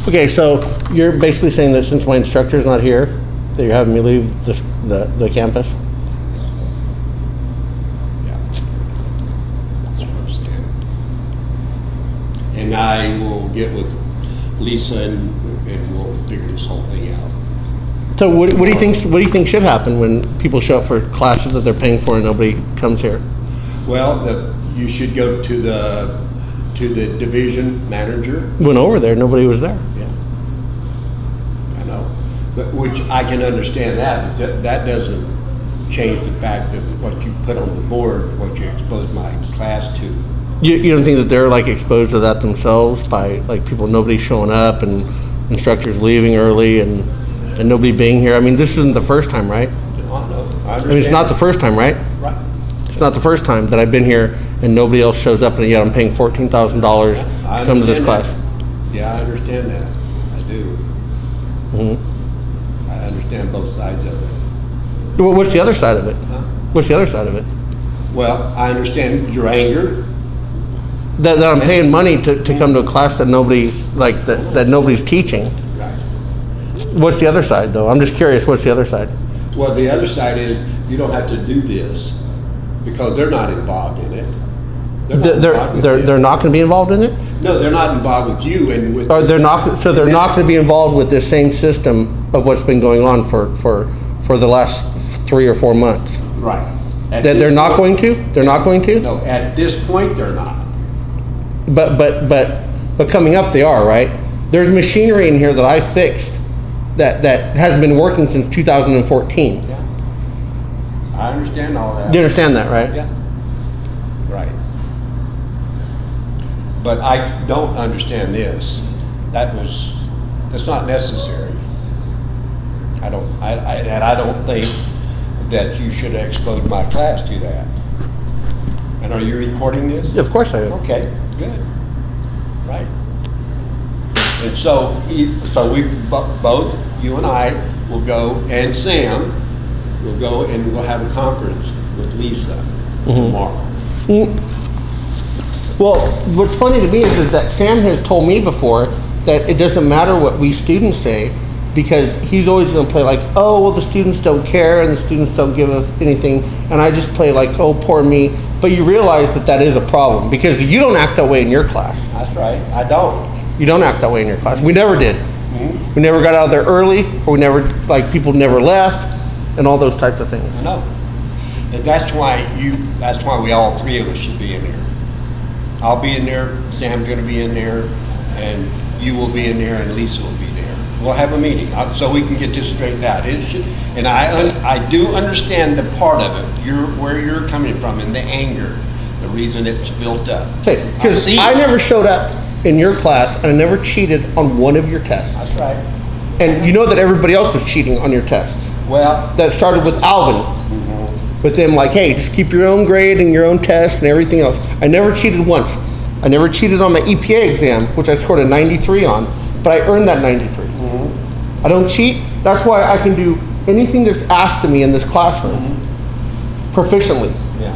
Okay, so you're basically saying that since my instructor's not here, that you're having me leave the campus? Yeah. That's what I'm saying. And I will get with Lisa and we'll figure this whole thing out. So what do you think? What do you think should happen when people show up for classes that they're paying for and nobody comes here? Well, you should go to the division manager. Went over there, nobody was there. Yeah, I know, but which I can understand that. But that doesn't change the fact of what you put on the board, what you expose my class to. You don't think that they're like exposed to that themselves by like nobody showing up and instructors leaving early and nobody being here? I mean, this isn't the first time, right? No, I know. I understand. I mean, it's not the first time, right? Right. It's not the first time that I've been here and nobody else shows up, and yet I'm paying $14,000 to come to this class. Yeah, I understand that. I do. Mm-hmm. I understand both sides of it. Well, what's the other side of it? Huh? What's the other side of it? Well, I understand your anger. That I'm paying money to come to a class that nobody's like that nobody's teaching. Right. What's the other side, though? I'm just curious. What's the other side? Well, the other side is you don't have to do this because they're not involved in it. They're not going to be involved in it. No, they're not involved with you and with. Or they're not. So they're not going to be involved with this same system of what's been going on for the last 3 or 4 months. Right. They're not going to. They're not going to. No, at this point they're not. But coming up they are, right? There's machinery in here that I fixed that has been working since 2014. Yeah. I understand all that. You understand that, right? Yeah. Right. But I don't understand this. That's not necessary. I don't think that you should expose my class to that. And are you recording this? Yeah, of course I am. Okay, good. Right. And so we both, you and I, will go, and Sam will go, and we'll have a conference with Lisa tomorrow. Mm-hmm. Well, what's funny to me is that Sam has told me before that it doesn't matter what we students say, because he's always going to play like, oh, well, the students don't care and the students don't give us anything, and I just play like, oh, poor me. But you realize that is a problem, because you don't act that way in your class. That's right. I don't. You don't act that way in your class. We never did. Mm-hmm. We never got out of there early, or we never, like, people never left, and all those types of things. No. And that's why we all three of us should be in there. I'll be in there, Sam's going to be in there, and you will be in there, and Lisa will be there. We'll have a meeting so we can get this straightened out. And I do understand the part of it, where you're coming from, and the anger, the reason it's built up. Okay, because I never showed up in your class, and I never cheated on one of your tests. That's right. And you know that everybody else was cheating on your tests. Well, that started with Alvin. Mm-hmm. With them like, hey, just keep your own grade and your own test and everything else. I never cheated once. I never cheated on my EPA exam, which I scored a 93 on, but I earned that 93. Mm-hmm. I don't cheat. That's why I can do anything that's asked of me in this classroom proficiently. Yeah.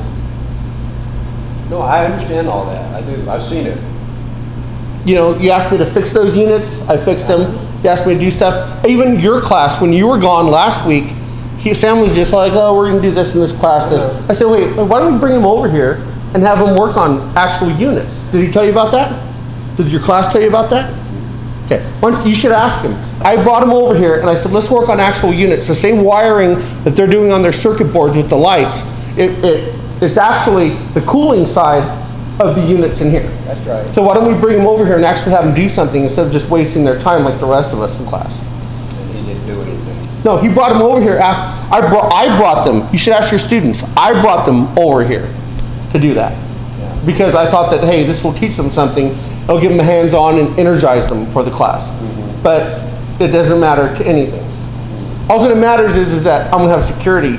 No, I understand all that. I do. I've seen it. You know, you asked me to fix those units, I fixed them. You asked me to do stuff. Even your class, when you were gone last week, Sam was just like, oh, we're going to do this in this class, this. I said, wait, why don't we bring him over here and have him work on actual units? Did he tell you about that? Did your class tell you about that? Okay, you should ask him. I brought him over here and I said, let's work on actual units. The same wiring that they're doing on their circuit boards with the lights, it's actually the cooling side of the units in here. That's right. So why don't we bring them over here and actually have them do something instead of just wasting their time like the rest of us in class? And he didn't do anything. No, he brought them over here. I brought them. You should ask your students. I brought them over here to do that. Yeah. Because I thought that, hey, this will teach them something. It'll give them a hands-on and energize them for the class. Mm-hmm. But it doesn't matter to anything. Mm-hmm. All that matters is that I'm going to have security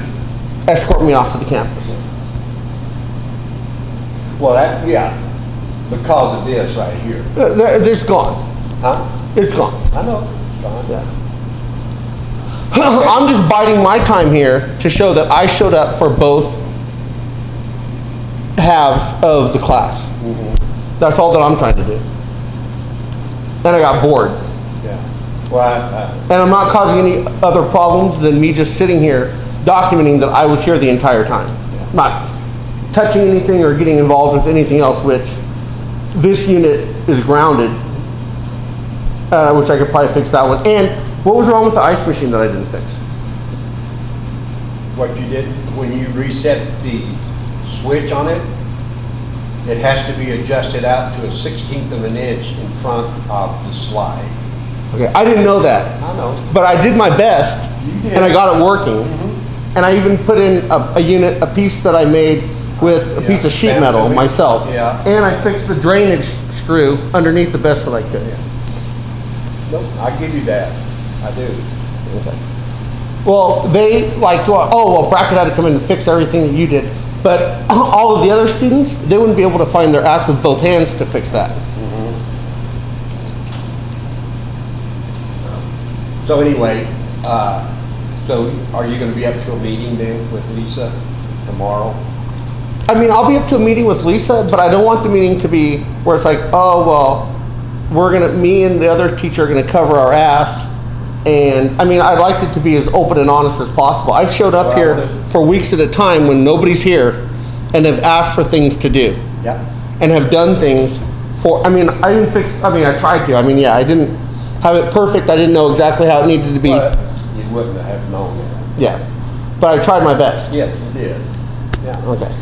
escort me off to the campus. Well, because of this right here. It's gone. Huh? It's gone. I know. It's gone. Yeah. Okay. I'm just biding my time here to show that I showed up for both halves of the class. Mm-hmm. That's all that I'm trying to do. Then I got bored. Yeah. And I'm not causing any other problems than me just sitting here documenting that I was here the entire time. Not touching anything or getting involved with anything else, which this unit is grounded, which I could probably fix that one. And what was wrong with the ice machine that I didn't fix? What you did, when you reset the switch on it, it has to be adjusted out to a 1/16 of an inch in front of the slide. Okay, I didn't know that. I know. But I did my best, and I got it working. And I even put in a piece that I made with a piece of sheet metal myself. Yeah. And I fixed the drainage screw underneath the best that I could. Nope, I give you that. I do. Okay. Well, they like, well, Brackett had to come in and fix everything that you did. But all of the other students, they wouldn't be able to find their ass with both hands to fix that. So anyway, so are you going to be up to a meeting then with Lisa tomorrow? I mean, I'll be up to a meeting with Lisa, but I don't want the meeting to be where it's like, oh, well, me and the other teacher are going to cover our ass. And I mean, I'd like it to be as open and honest as possible. I've showed up here for weeks at a time when nobody's here and have asked for things to do. Yep. And have done things for, I tried to. I mean, yeah, I didn't have it perfect. I didn't know exactly how it needed to be. But you wouldn't have known that. Yeah. But I tried my best. Yes, you did. Yeah. Okay.